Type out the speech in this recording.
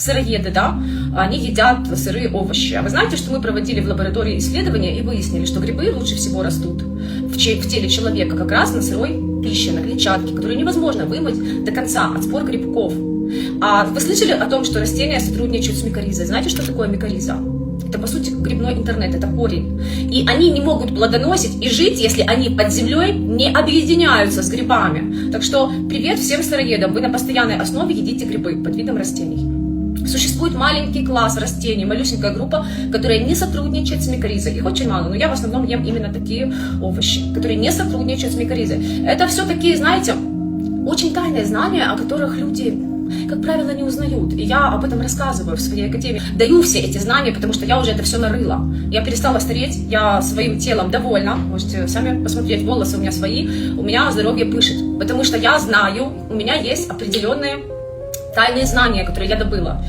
Сыроеды, да, они едят сырые овощи. А вы знаете, что мы проводили в лаборатории исследования и выяснили, что грибы лучше всего растут в теле человека как раз на сырой пище, на клетчатке, которую невозможно вымыть до конца от спор грибков. А вы слышали о том, что растения сотрудничают с микоризой? Знаете, что такое микориза? Это, по сути, грибной интернет, это корень. И они не могут плодоносить и жить, если они под землей не объединяются с грибами. Так что привет всем сыроедам, вы на постоянной основе едите грибы под видом растений. Существует маленький класс растений, малюсенькая группа, которая не сотрудничает с микоризой. Их очень мало, но я в основном ем именно такие овощи, которые не сотрудничают с микоризой. Это все такие, знаете, очень тайные знания, о которых люди, как правило, не узнают. И я об этом рассказываю в своей академии. Даю все эти знания, потому что я уже это все нарыла. Я перестала стареть, я своим телом довольна. Можете сами посмотреть, волосы у меня свои, у меня здоровье пышет. Потому что я знаю, у меня есть определенные тайные знания, которые я добыла.